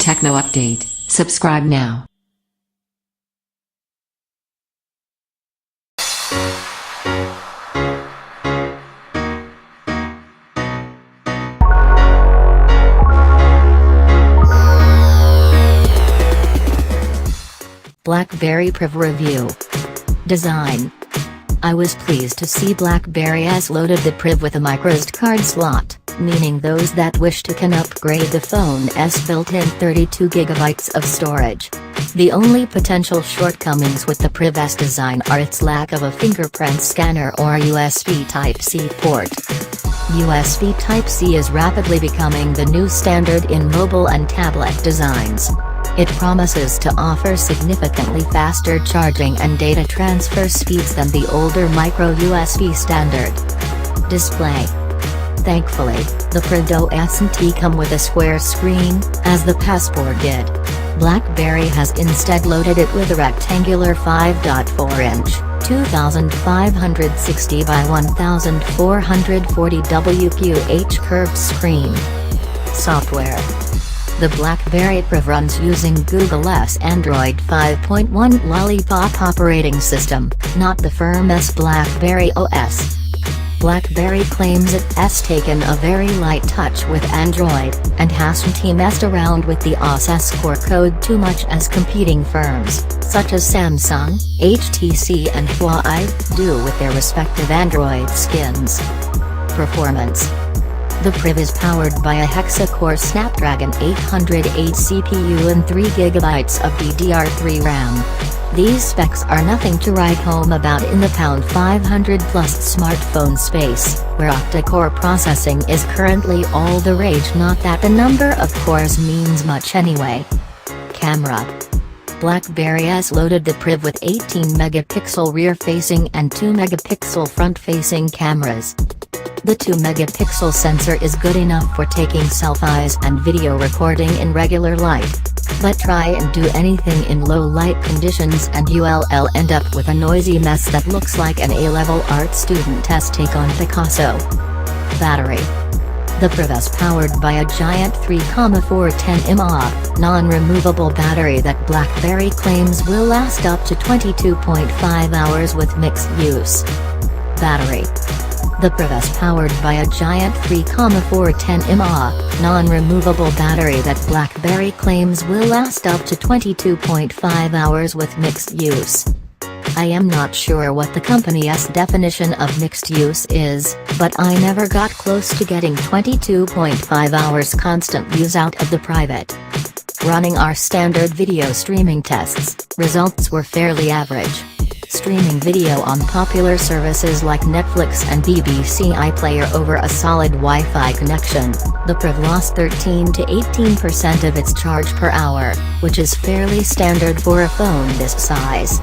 Techno update. Subscribe now. Blackberry Priv review. Design. I was pleased to see Blackberry has loaded the Priv with a microSD card slot, meaning those that wish to can upgrade the phone's built-in 32GB of storage. The only potential shortcomings with the Priv's design are its lack of a fingerprint scanner or USB Type-C port. USB Type-C is rapidly becoming the new standard in mobile and tablet designs. It promises to offer significantly faster charging and data transfer speeds than the older micro USB standard. Display. Thankfully, the Priv doesn't come with a square screen, as the Passport did. Blackberry has instead loaded it with a rectangular 5.4-inch, 2560 by 1440 WQH curved screen. Software. The Blackberry Priv runs using Google's Android 5.1 Lollipop operating system, not the firm's Blackberry OS. Blackberry claims it has taken a very light touch with Android, and hasn't messed around with the OS core code too much as competing firms, such as Samsung, HTC and Huawei, do with their respective Android skins. Performance. The Priv is powered by a hexa-core Snapdragon 808 CPU and 3GB of DDR3 RAM. These specs are nothing to write home about in the $500+ smartphone space, where octa-core processing is currently all the rage. Not that the number of cores means much anyway. Camera. Blackberry has loaded the Priv with 18-megapixel rear-facing and 2-megapixel front-facing cameras. The 2-megapixel sensor is good enough for taking selfies and video recording in regular light. But try and do anything in low light conditions and you'll end up with a noisy mess that looks like an A-level art student test take on Picasso. Battery. The Priv is powered by a giant 3,410 mAh, non-removable battery that Blackberry claims will last up to 22.5 hours with mixed use. Battery. The Priv is powered by a giant 3,410 mAh, non-removable battery that Blackberry claims will last up to 22.5 hours with mixed use. I am not sure what the company's definition of mixed use is, but I never got close to getting 22.5 hours constant use out of the private. Running our standard video streaming tests, results were fairly average. Streaming video on popular services like Netflix and BBC iPlayer over a solid Wi-Fi connection, the Priv lost 13 to 18% of its charge per hour, which is fairly standard for a phone this size.